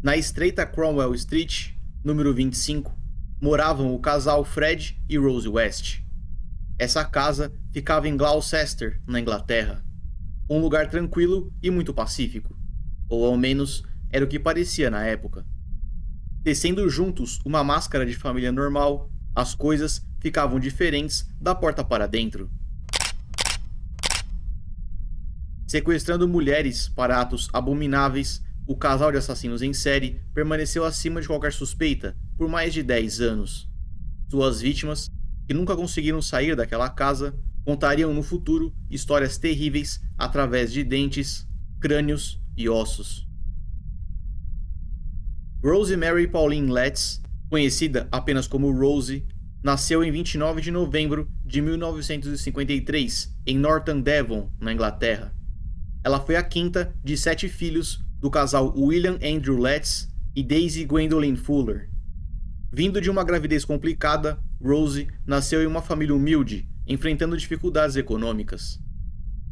Na estreita Cromwell Street, número 25, moravam o casal Fred e Rose West. Essa casa ficava em Gloucester, na Inglaterra. Um lugar tranquilo e muito pacífico, ou ao menos era o que parecia na época. Tecendo juntos uma máscara de família normal, as coisas ficavam diferentes da porta para dentro. Sequestrando mulheres para atos abomináveis, o casal de assassinos em série permaneceu acima de qualquer suspeita por mais de 10 anos. Suas vítimas, que nunca conseguiram sair daquela casa, contariam no futuro histórias terríveis através de dentes, crânios e ossos. Rose Mary Pauline Letts, conhecida apenas como Rose, nasceu em 29 de novembro de 1953 em Norton Devon, na Inglaterra. Ela foi a quinta de 7 filhos do casal William Andrew Letts e Daisy Gwendolyn Fuller. Vindo de uma gravidez complicada, Rose nasceu em uma família humilde, enfrentando dificuldades econômicas.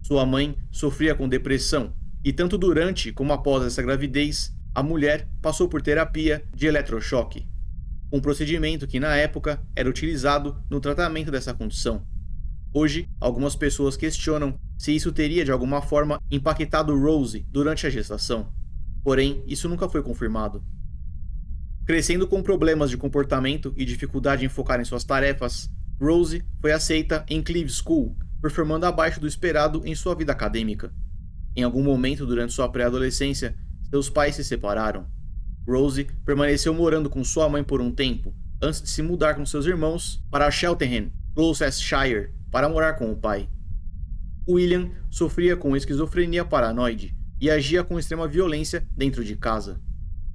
Sua mãe sofria com depressão, e tanto durante como após essa gravidez, a mulher passou por terapia de eletrochoque, um procedimento que na época era utilizado no tratamento dessa condição. Hoje, algumas pessoas questionam se isso teria de alguma forma impactado Rose durante a gestação. Porém, isso nunca foi confirmado. Crescendo com problemas de comportamento e dificuldade em focar em suas tarefas, Rose foi aceita em Cleeve School, performando abaixo do esperado em sua vida acadêmica. Em algum momento durante sua pré-adolescência, seus pais se separaram. Rose permaneceu morando com sua mãe por um tempo, antes de se mudar com seus irmãos para Cheltenham, Gloucestershire, para morar com o pai. William sofria com esquizofrenia paranoide e agia com extrema violência dentro de casa.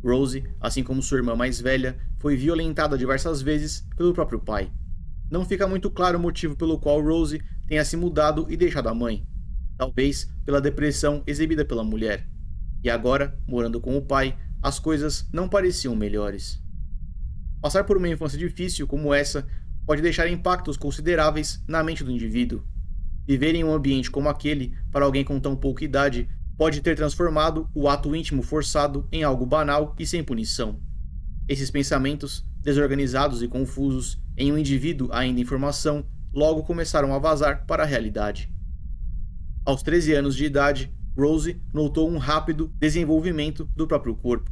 Rose, assim como sua irmã mais velha, foi violentada diversas vezes pelo próprio pai. Não fica muito claro o motivo pelo qual Rose tenha se mudado e deixado a mãe. Talvez pela depressão exibida pela mulher. E agora, morando com o pai, as coisas não pareciam melhores. Passar por uma infância difícil como essa pode deixar impactos consideráveis na mente do indivíduo. Viver em um ambiente como aquele, para alguém com tão pouca idade, pode ter transformado o ato íntimo forçado em algo banal e sem punição. Esses pensamentos, desorganizados e confusos, em um indivíduo ainda em formação, logo começaram a vazar para a realidade. Aos 13 anos de idade, Rose notou um rápido desenvolvimento do próprio corpo.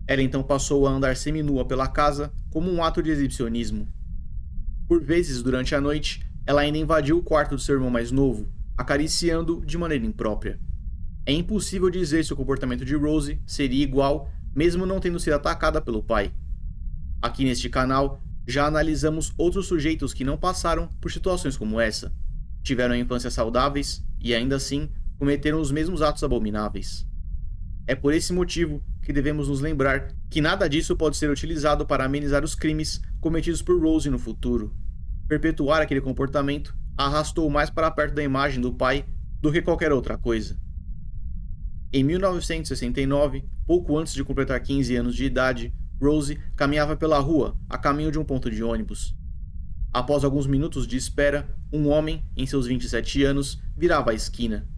Ela então passou a andar seminua pela casa como um ato de exibicionismo. Por vezes, durante a noite, ela ainda invadiu o quarto do seu irmão mais novo, acariciando de maneira imprópria. É impossível dizer se o comportamento de Rose seria igual, mesmo não tendo sido atacada pelo pai. Aqui neste canal, já analisamos outros sujeitos que não passaram por situações como essa, tiveram infâncias saudáveis e, ainda assim, cometeram os mesmos atos abomináveis. É por esse motivo que devemos nos lembrar que nada disso pode ser utilizado para amenizar os crimes cometidos por Rose no futuro. Perpetuar aquele comportamento a arrastou mais para perto da imagem do pai do que qualquer outra coisa. Em 1969, pouco antes de completar 15 anos de idade, Rose caminhava pela rua, a caminho de um ponto de ônibus. Após alguns minutos de espera, um homem, em seus 27 anos, virava a esquina.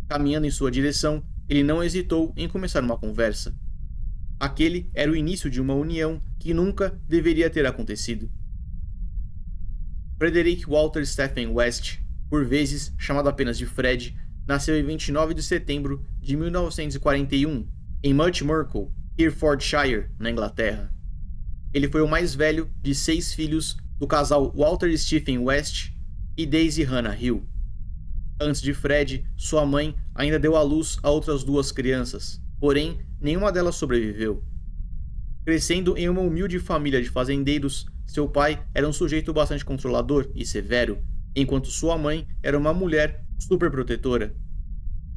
Caminhando em sua direção, ele não hesitou em começar uma conversa. Aquele era o início de uma união que nunca deveria ter acontecido. Frederick Walter Stephen West, por vezes chamado apenas de Fred, nasceu em 29 de setembro de 1941, em Muchmurcle, Herefordshire, na Inglaterra. Ele foi o mais velho de 6 filhos do casal Walter Stephen West e Daisy Hannah Hill. Antes de Fred, sua mãe ainda deu à luz a outras 2 crianças, porém, nenhuma delas sobreviveu. Crescendo em uma humilde família de fazendeiros, seu pai era um sujeito bastante controlador e severo, enquanto sua mãe era uma mulher superprotetora.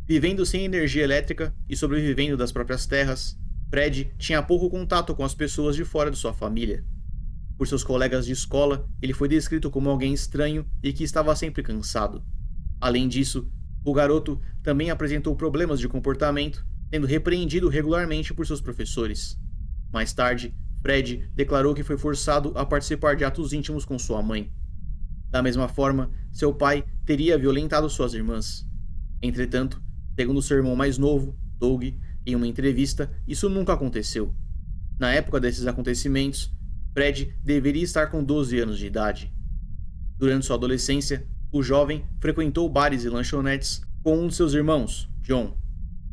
Vivendo sem energia elétrica e sobrevivendo das próprias terras, Fred tinha pouco contato com as pessoas de fora de sua família. Por seus colegas de escola, ele foi descrito como alguém estranho e que estava sempre cansado. Além disso, o garoto também apresentou problemas de comportamento, sendo repreendido regularmente por seus professores. Mais tarde, Fred declarou que foi forçado a participar de atos íntimos com sua mãe. Da mesma forma, seu pai teria violentado suas irmãs. Entretanto, segundo seu irmão mais novo, Doug, Em uma entrevista, isso nunca aconteceu. Na época desses acontecimentos, Fred deveria estar com 12 anos de idade. Durante sua adolescência, o jovem frequentou bares e lanchonetes com um de seus irmãos, John.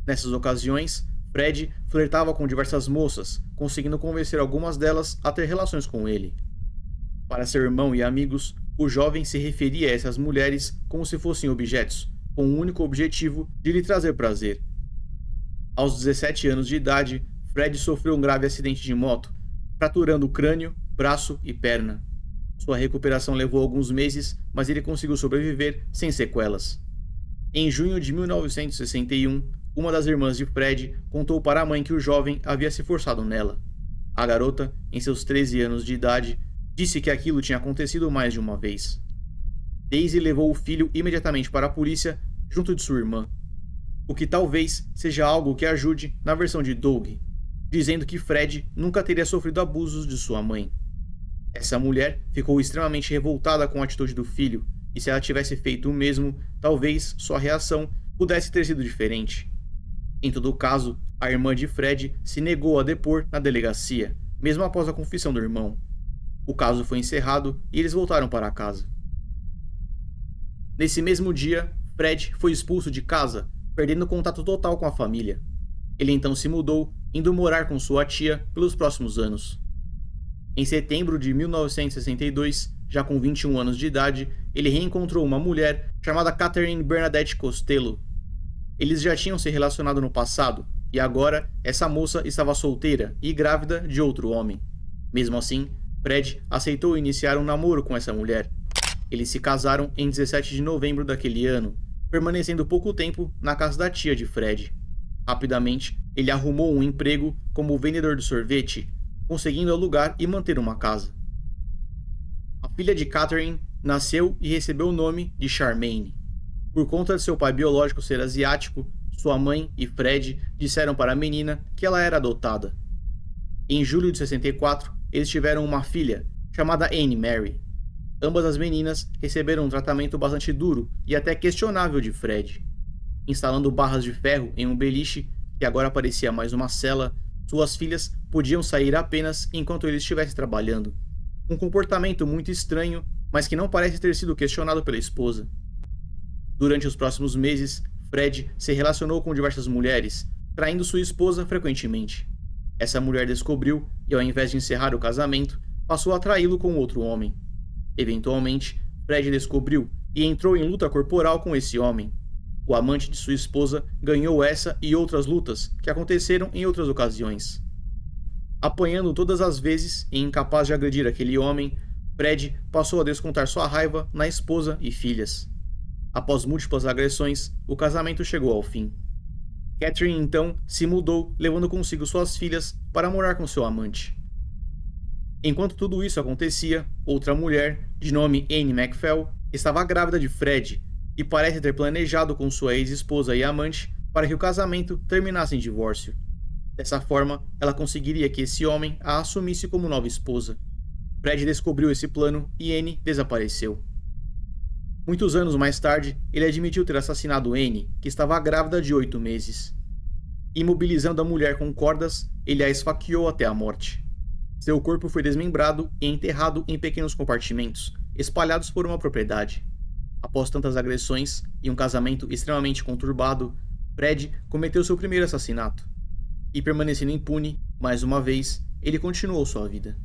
Nessas ocasiões, Fred flertava com diversas moças, conseguindo convencer algumas delas a ter relações com ele. Para seu irmão e amigos, o jovem se referia a essas mulheres como se fossem objetos, com o único objetivo de lhe trazer prazer. Aos 17 anos de idade, Fred sofreu um grave acidente de moto, fraturando o crânio, braço e perna. Sua recuperação levou alguns meses, mas ele conseguiu sobreviver sem sequelas. Em junho de 1961, uma das irmãs de Fred contou para a mãe que o jovem havia se forçado nela. A garota, em seus 13 anos de idade, disse que aquilo tinha acontecido mais de uma vez. Daisy levou o filho imediatamente para a polícia, junto de sua irmã. O que talvez seja algo que ajude na versão de Doug, dizendo que Fred nunca teria sofrido abusos de sua mãe. Essa mulher ficou extremamente revoltada com a atitude do filho, e se ela tivesse feito o mesmo, talvez sua reação pudesse ter sido diferente. Em todo caso, a irmã de Fred se negou a depor na delegacia, mesmo após a confissão do irmão. O caso foi encerrado e eles voltaram para casa. Nesse mesmo dia, Fred foi expulso de casa, perdendo contato total com a família. Ele então se mudou, indo morar com sua tia pelos próximos anos. Em setembro de 1962, já com 21 anos de idade, ele reencontrou uma mulher chamada Catherine Bernadette Costello. Eles já tinham se relacionado no passado, e agora essa moça estava solteira e grávida de outro homem. Mesmo assim, Fred aceitou iniciar um namoro com essa mulher. Eles se casaram em 17 de novembro daquele ano, permanecendo pouco tempo na casa da tia de Fred. Rapidamente, ele arrumou um emprego como vendedor de sorvete, conseguindo alugar e manter uma casa. A filha de Catherine nasceu e recebeu o nome de Charmaine. Por conta de seu pai biológico ser asiático, sua mãe e Fred disseram para a menina que ela era adotada. Em julho de 64, eles tiveram uma filha, chamada Anne Mary. Ambas as meninas receberam um tratamento bastante duro e até questionável de Fred. Instalando barras de ferro em um beliche, que agora parecia mais uma cela, suas filhas podiam sair apenas enquanto ele estivesse trabalhando. Um comportamento muito estranho, mas que não parece ter sido questionado pela esposa. Durante os próximos meses, Fred se relacionou com diversas mulheres, traindo sua esposa frequentemente. Essa mulher descobriu e, ao invés de encerrar o casamento, passou a traí-lo com outro homem. Eventualmente, Fred descobriu e entrou em luta corporal com esse homem. O amante de sua esposa ganhou essa e outras lutas que aconteceram em outras ocasiões. Apanhando todas as vezes e incapaz de agredir aquele homem, Fred passou a descontar sua raiva na esposa e filhas. Após múltiplas agressões, o casamento chegou ao fim. Catherine então se mudou, levando consigo suas filhas para morar com seu amante. Enquanto tudo isso acontecia, outra mulher, de nome Anne MacPhail, estava grávida de Fred e parece ter planejado com sua ex-esposa e amante para que o casamento terminasse em divórcio. Dessa forma, ela conseguiria que esse homem a assumisse como nova esposa. Fred descobriu esse plano e Anne desapareceu. Muitos anos mais tarde, ele admitiu ter assassinado Anne, que estava grávida de 8 meses. Imobilizando a mulher com cordas, ele a esfaqueou até a morte. Seu corpo foi desmembrado e enterrado em pequenos compartimentos, espalhados por uma propriedade. Após tantas agressões e um casamento extremamente conturbado, Fred cometeu seu primeiro assassinato. E permanecendo impune, mais uma vez, ele continuou sua vida.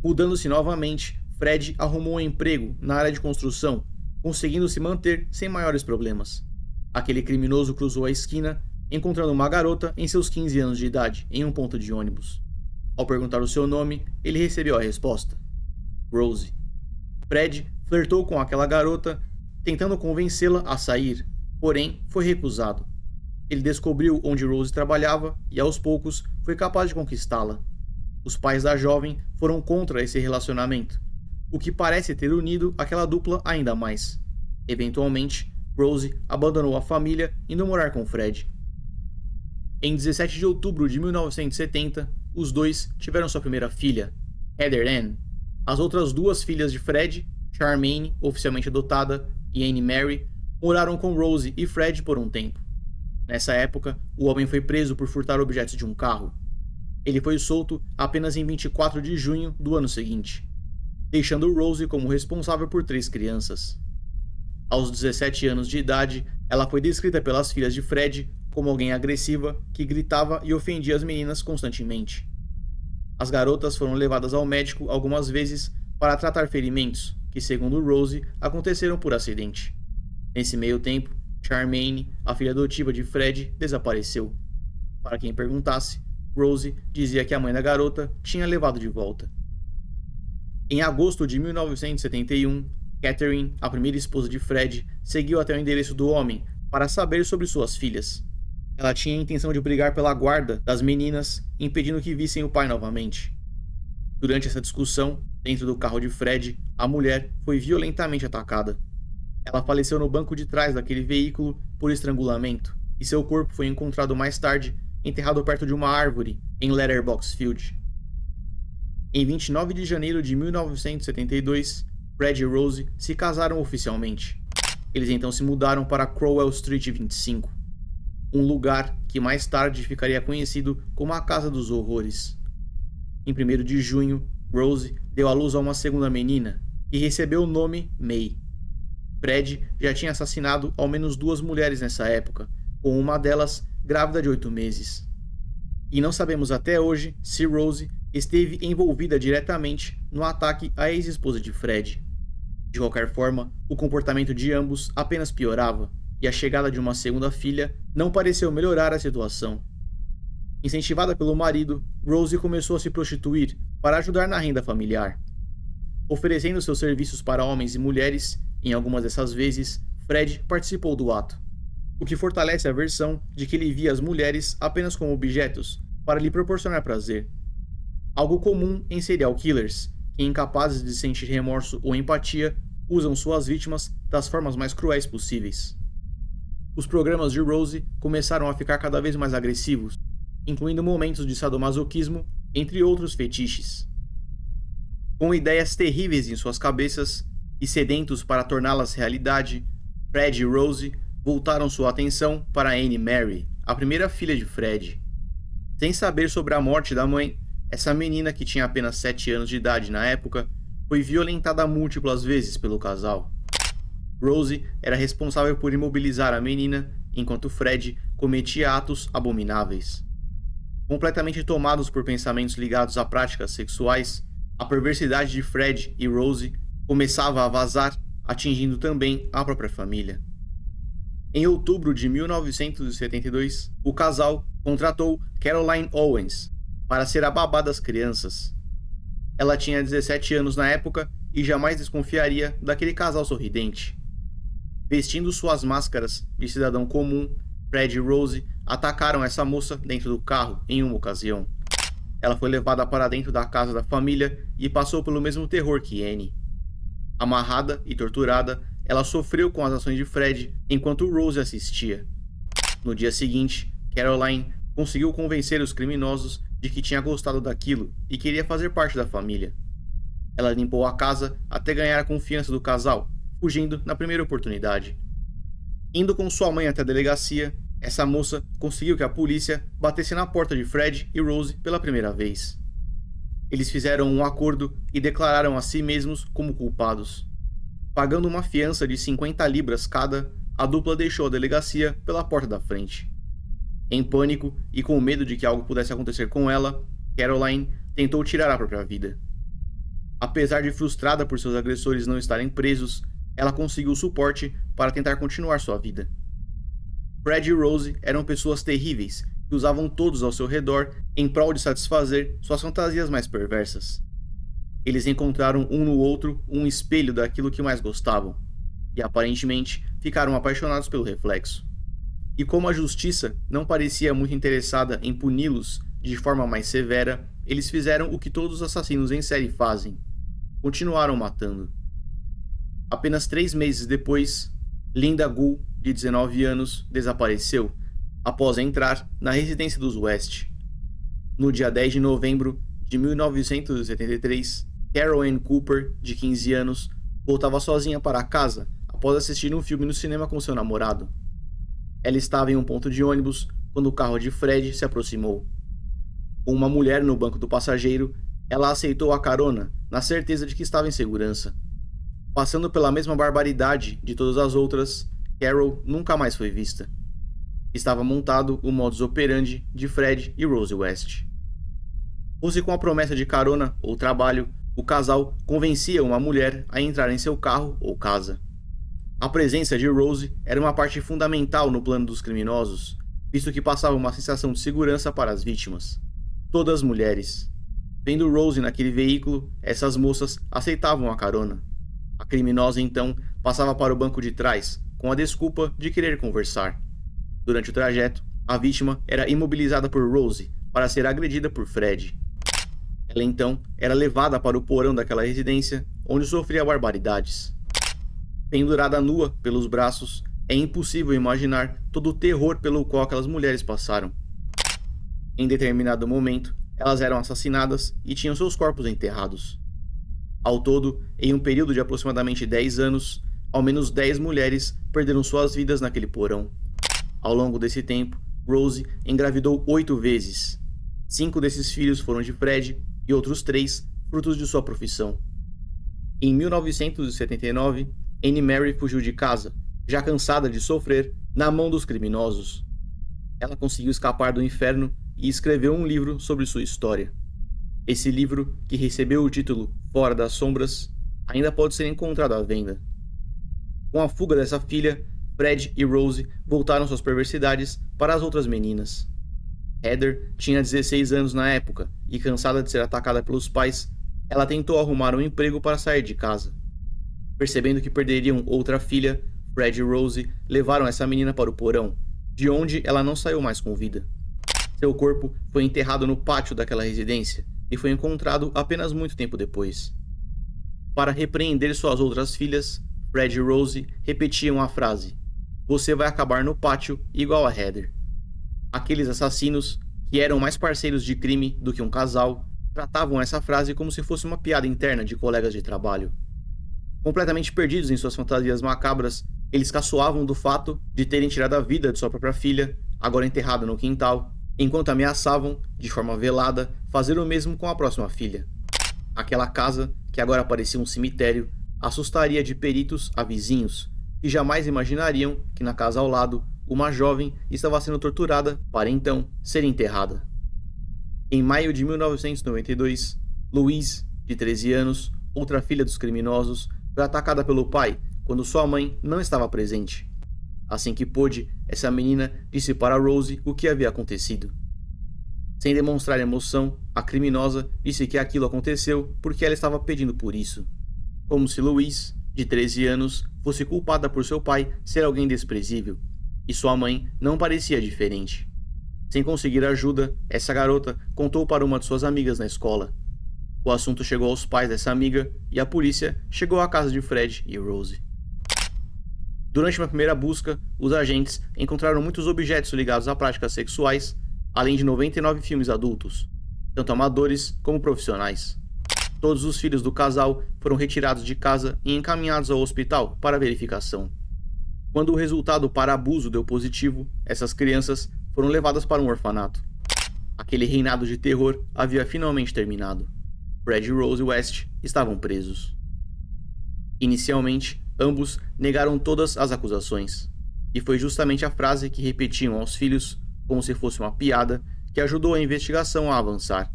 Mudando-se novamente, Fred arrumou um emprego na área de construção, conseguindo se manter sem maiores problemas. Aquele criminoso cruzou a esquina, encontrando uma garota em seus 15 anos de idade, em um ponto de ônibus. Ao perguntar o seu nome, ele recebeu a resposta: Rose. Fred flertou com aquela garota, tentando convencê-la a sair, porém foi recusado. Ele descobriu onde Rose trabalhava e, aos poucos, foi capaz de conquistá-la. Os pais da jovem foram contra esse relacionamento, o que parece ter unido aquela dupla ainda mais. Eventualmente, Rose abandonou a família indo morar com Fred. Em 17 de outubro de 1970, os dois tiveram sua primeira filha, Heather Ann. As outras duas filhas de Fred, Charmaine, oficialmente adotada, e Anne Mary, moraram com Rose e Fred por um tempo. Nessa época, o homem foi preso por furtar objetos de um carro. Ele foi solto apenas em 24 de junho do ano seguinte, deixando Rose como responsável por 3 crianças. Aos 17 anos de idade, ela foi descrita pelas filhas de Fred como alguém agressiva que gritava e ofendia as meninas constantemente. As garotas foram levadas ao médico algumas vezes para tratar ferimentos, que, segundo Rose, aconteceram por acidente. Nesse meio tempo, Charmaine, a filha adotiva de Fred, desapareceu. Para quem perguntasse, Rose dizia que a mãe da garota tinha levado de volta. Em agosto de 1971, Catherine, a primeira esposa de Fred, seguiu até o endereço do homem para saber sobre suas filhas. Ela tinha a intenção de brigar pela guarda das meninas, impedindo que vissem o pai novamente. Durante essa discussão, dentro do carro de Fred, a mulher foi violentamente atacada. Ela faleceu no banco de trás daquele veículo por estrangulamento, e seu corpo foi encontrado mais tarde, enterrado perto de uma árvore, em Letterbox Field. Em 29 de janeiro de 1972, Fred e Rose se casaram oficialmente. Eles então se mudaram para Crowell Street 25, um lugar que mais tarde ficaria conhecido como a Casa dos Horrores. Em 1º de junho, Rose deu à luz a uma segunda menina, e recebeu o nome May. Fred já tinha assassinado ao menos 2 mulheres nessa época, com uma delas grávida de 8 meses. E não sabemos até hoje se Rose esteve envolvida diretamente no ataque à ex-esposa de Fred. De qualquer forma, o comportamento de ambos apenas piorava, e a chegada de uma segunda filha não pareceu melhorar a situação. Incentivada pelo marido, Rose começou a se prostituir para ajudar na renda familiar. Oferecendo seus serviços para homens e mulheres, em algumas dessas vezes, Fred participou do ato, o que fortalece a versão de que ele via as mulheres apenas como objetos para lhe proporcionar prazer. Algo comum em serial killers, que, incapazes de sentir remorso ou empatia, usam suas vítimas das formas mais cruéis possíveis. Os programas de Rose começaram a ficar cada vez mais agressivos, incluindo momentos de sadomasoquismo, entre outros fetiches. Com ideias terríveis em suas cabeças e sedentos para torná-las realidade, Fred e Rose voltaram sua atenção para Anne Mary, a primeira filha de Fred. Sem saber sobre a morte da mãe, essa menina, que tinha apenas 7 anos de idade na época, foi violentada múltiplas vezes pelo casal. Rose era responsável por imobilizar a menina, enquanto Fred cometia atos abomináveis. Completamente tomados por pensamentos ligados a práticas sexuais, a perversidade de Fred e Rose começava a vazar, atingindo também a própria família. Em outubro de 1972, o casal contratou Caroline Owens para ser a babá das crianças. Ela tinha 17 anos na época e jamais desconfiaria daquele casal sorridente. Vestindo suas máscaras de cidadão comum, Fred e Rose atacaram essa moça dentro do carro em uma ocasião. Ela foi levada para dentro da casa da família e passou pelo mesmo terror que Annie. Amarrada e torturada, ela sofreu com as ações de Fred enquanto Rose assistia. No dia seguinte, Caroline conseguiu convencer os criminosos de que tinha gostado daquilo e queria fazer parte da família. Ela limpou a casa até ganhar a confiança do casal, fugindo na primeira oportunidade. Indo com sua mãe até a delegacia, essa moça conseguiu que a polícia batesse na porta de Fred e Rose pela primeira vez. Eles fizeram um acordo e declararam a si mesmos como culpados. Pagando uma fiança de 50 libras cada, a dupla deixou a delegacia pela porta da frente. Em pânico e com medo de que algo pudesse acontecer com ela, Caroline tentou tirar a própria vida. Apesar de frustrada por seus agressores não estarem presos, ela conseguiu suporte para tentar continuar sua vida. Fred e Rose eram pessoas terríveis que usavam todos ao seu redor em prol de satisfazer suas fantasias mais perversas. Eles encontraram um no outro um espelho daquilo que mais gostavam, e aparentemente ficaram apaixonados pelo reflexo. E como a justiça não parecia muito interessada em puni-los de forma mais severa, eles fizeram o que todos os assassinos em série fazem: continuaram matando. Apenas 3 meses depois, Linda Gould, de 19 anos, desapareceu após entrar na residência dos West. No dia 10 de novembro de 1973, Carol Ann Cooper, de 15 anos, voltava sozinha para casa após assistir um filme no cinema com seu namorado. Ela estava em um ponto de ônibus quando o carro de Fred se aproximou. Com uma mulher no banco do passageiro, ela aceitou a carona, na certeza de que estava em segurança. Passando pela mesma barbaridade de todas as outras, Carol nunca mais foi vista. Estava montado o modus operandi de Fred e Rose West. Fosse com a promessa de carona ou trabalho, o casal convencia uma mulher a entrar em seu carro ou casa. A presença de Rose era uma parte fundamental no plano dos criminosos, visto que passava uma sensação de segurança para as vítimas. Todas mulheres. Vendo Rose naquele veículo, essas moças aceitavam a carona. A criminosa então passava para o banco de trás, com a desculpa de querer conversar. Durante o trajeto, a vítima era imobilizada por Rose para ser agredida por Fred. Ela então era levada para o porão daquela residência, onde sofria barbaridades. Pendurada nua pelos braços, é impossível imaginar todo o terror pelo qual aquelas mulheres passaram. Em determinado momento, elas eram assassinadas e tinham seus corpos enterrados. Ao todo, em um período de aproximadamente 10 anos, ao menos 10 mulheres perderam suas vidas naquele porão. Ao longo desse tempo, Rose engravidou 8 vezes. 5 desses filhos foram de Fred e outros 3 frutos de sua profissão. Em 1979, Anne Mary fugiu de casa, já cansada de sofrer na mão dos criminosos. Ela conseguiu escapar do inferno e escreveu um livro sobre sua história. Esse livro, que recebeu o título Fora das Sombras, ainda pode ser encontrado à venda. Com a fuga dessa filha, Fred e Rose voltaram suas perversidades para as outras meninas. Heather tinha 16 anos na época e, cansada de ser atacada pelos pais, ela tentou arrumar um emprego para sair de casa. Percebendo que perderiam outra filha, Fred e Rose levaram essa menina para o porão, de onde ela não saiu mais com vida. Seu corpo foi enterrado no pátio daquela residência e foi encontrado apenas muito tempo depois. Para repreender suas outras filhas, Fred e Rose repetiam a frase: "Você vai acabar no pátio igual a Heather." Aqueles assassinos, que eram mais parceiros de crime do que um casal, tratavam essa frase como se fosse uma piada interna de colegas de trabalho. Completamente perdidos em suas fantasias macabras, eles caçoavam do fato de terem tirado a vida de sua própria filha, agora enterrada no quintal, enquanto ameaçavam, de forma velada, fazer o mesmo com a próxima filha. Aquela casa, que agora parecia um cemitério, assustaria de peritos a vizinhos, que jamais imaginariam que na casa ao lado, uma jovem estava sendo torturada para então ser enterrada. Em maio de 1992, Louise, de 13 anos, outra filha dos criminosos, foi atacada pelo pai quando sua mãe não estava presente. Assim que pôde, essa menina disse para Rose o que havia acontecido. Sem demonstrar emoção, a criminosa disse que aquilo aconteceu porque ela estava pedindo por isso. Como se Louise, de 13 anos, fosse culpada por seu pai ser alguém desprezível, e sua mãe não parecia diferente. Sem conseguir ajuda, essa garota contou para uma de suas amigas na escola. O assunto chegou aos pais dessa amiga e a polícia chegou à casa de Fred e Rose. Durante uma primeira busca, os agentes encontraram muitos objetos ligados a práticas sexuais, além de 99 filmes adultos, tanto amadores como profissionais. Todos os filhos do casal foram retirados de casa e encaminhados ao hospital para verificação. Quando o resultado para abuso deu positivo, essas crianças foram levadas para um orfanato. Aquele reinado de terror havia finalmente terminado. Fred e Rose West estavam presos. Inicialmente, ambos negaram todas as acusações, e foi justamente a frase que repetiam aos filhos, como se fosse uma piada, que ajudou a investigação a avançar.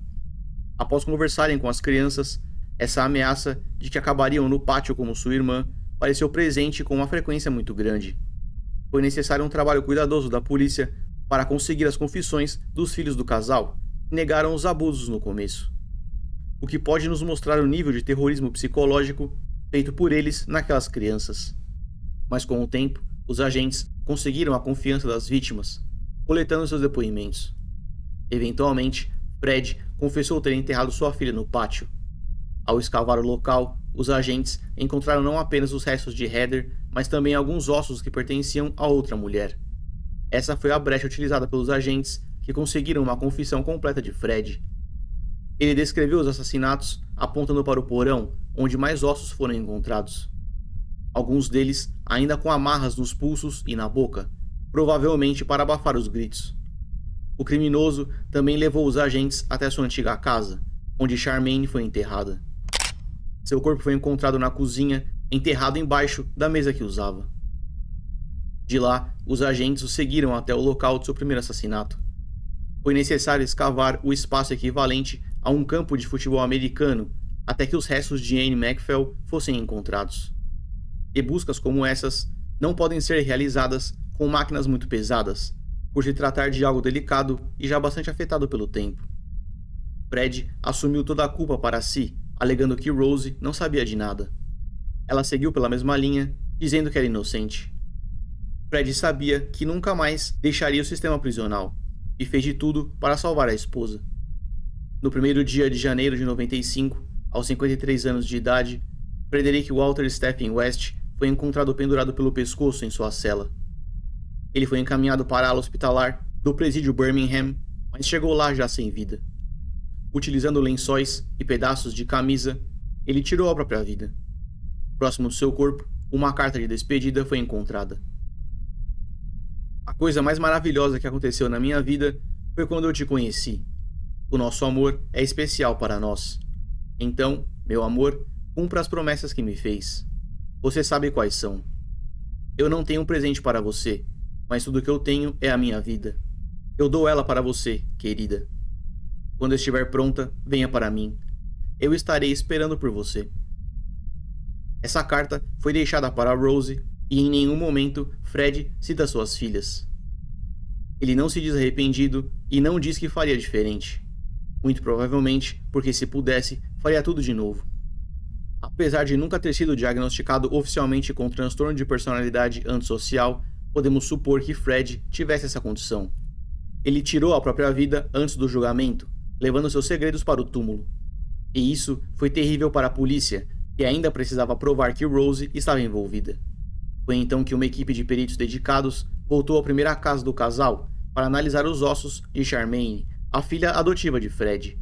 Após conversarem com as crianças, essa ameaça de que acabariam no pátio como sua irmã pareceu presente com uma frequência muito grande. Foi necessário um trabalho cuidadoso da polícia para conseguir as confissões dos filhos do casal, que negaram os abusos no começo. O que pode nos mostrar o nível de terrorismo psicológico feito por eles naquelas crianças. Mas com o tempo, os agentes conseguiram a confiança das vítimas, coletando seus depoimentos. Eventualmente, Fred confessou ter enterrado sua filha no pátio. Ao escavar o local, os agentes encontraram não apenas os restos de Heather, mas também alguns ossos que pertenciam a outra mulher. Essa foi a brecha utilizada pelos agentes, que conseguiram uma confissão completa de Fred. Ele descreveu os assassinatos apontando para o porão, onde mais ossos foram encontrados. Alguns deles ainda com amarras nos pulsos e na boca, provavelmente para abafar os gritos. O criminoso também levou os agentes até sua antiga casa, onde Charmaine foi enterrada. Seu corpo foi encontrado na cozinha, enterrado embaixo da mesa que usava. De lá, os agentes o seguiram até o local de seu primeiro assassinato. Foi necessário escavar o espaço equivalente a um campo de futebol americano até que os restos de Anne Macphail fossem encontrados. E buscas como essas não podem ser realizadas com máquinas muito pesadas, por se tratar de algo delicado e já bastante afetado pelo tempo. Fred assumiu toda a culpa para si, alegando que Rose não sabia de nada. Ela seguiu pela mesma linha, dizendo que era inocente. Fred sabia que nunca mais deixaria o sistema prisional, e fez de tudo para salvar a esposa. No primeiro dia de janeiro de 95, aos 53 anos de idade, Frederick Walter Stephen West foi encontrado pendurado pelo pescoço em sua cela. Ele foi encaminhado para a ala hospitalar do presídio Birmingham, mas chegou lá já sem vida. Utilizando lençóis e pedaços de camisa, ele tirou a própria vida. Próximo do seu corpo, uma carta de despedida foi encontrada. A coisa mais maravilhosa que aconteceu na minha vida foi quando eu te conheci. O nosso amor é especial para nós. Então, meu amor, cumpra as promessas que me fez. Você sabe quais são. Eu não tenho um presente para você, mas tudo que eu tenho é a minha vida. Eu dou ela para você, querida. Quando estiver pronta, venha para mim. Eu estarei esperando por você. Essa carta foi deixada para Rose e em nenhum momento Fred cita suas filhas. Ele não se diz arrependido e não diz que faria diferente. Muito provavelmente porque, se pudesse, faria tudo de novo. Apesar de nunca ter sido diagnosticado oficialmente com transtorno de personalidade antissocial, podemos supor que Fred tivesse essa condição. Ele tirou a própria vida antes do julgamento, levando seus segredos para o túmulo. E isso foi terrível para a polícia, que ainda precisava provar que Rose estava envolvida. Foi então que uma equipe de peritos dedicados voltou à primeira casa do casal para analisar os ossos de Charmaine, a filha adotiva de Fred.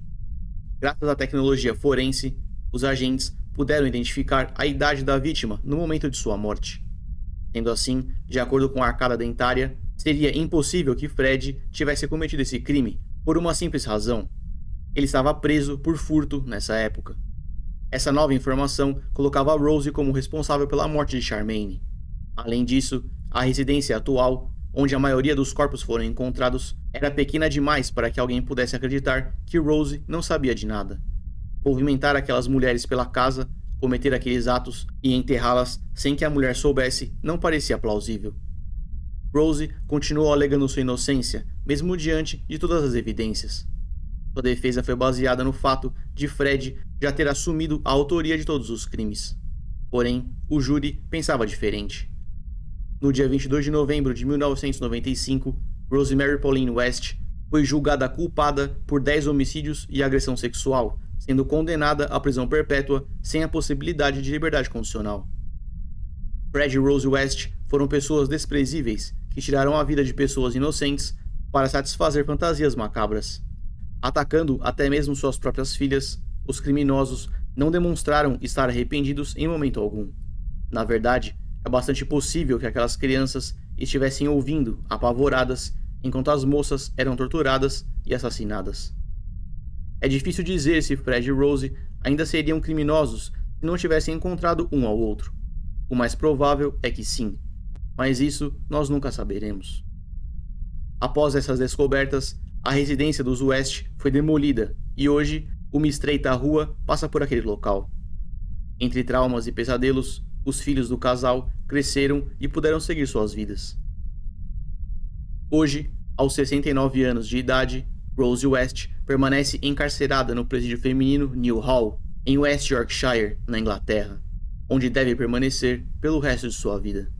Graças à tecnologia forense, os agentes puderam identificar a idade da vítima no momento de sua morte. Sendo assim, de acordo com a arcada dentária, seria impossível que Fred tivesse cometido esse crime por uma simples razão. Ele estava preso por furto nessa época. Essa nova informação colocava Rose como responsável pela morte de Charmaine. Além disso, a residência atual, onde a maioria dos corpos foram encontrados, era pequena demais para que alguém pudesse acreditar que Rose não sabia de nada. Movimentar aquelas mulheres pela casa, cometer aqueles atos e enterrá-las sem que a mulher soubesse não parecia plausível. Rose continuou alegando sua inocência, mesmo diante de todas as evidências. Sua defesa foi baseada no fato de Fred já ter assumido a autoria de todos os crimes. Porém, o júri pensava diferente. No dia 22 de novembro de 1995, Rosemary Pauline West foi julgada culpada por 10 homicídios e agressão sexual, sendo condenada à prisão perpétua sem a possibilidade de liberdade condicional. Fred e Rose West foram pessoas desprezíveis que tiraram a vida de pessoas inocentes para satisfazer fantasias macabras. Atacando até mesmo suas próprias filhas, os criminosos não demonstraram estar arrependidos em momento algum. Na verdade, é bastante possível que aquelas crianças estivessem ouvindo, apavoradas, enquanto as moças eram torturadas e assassinadas. É difícil dizer se Fred e Rose ainda seriam criminosos se não tivessem encontrado um ao outro. O mais provável é que sim, mas isso nós nunca saberemos. Após essas descobertas, a residência dos West foi demolida e hoje uma estreita rua passa por aquele local. Entre traumas e pesadelos, os filhos do casal cresceram e puderam seguir suas vidas. Hoje, aos 69 anos de idade, Rose West permanece encarcerada no presídio feminino New Hall, em West Yorkshire, na Inglaterra, onde deve permanecer pelo resto de sua vida.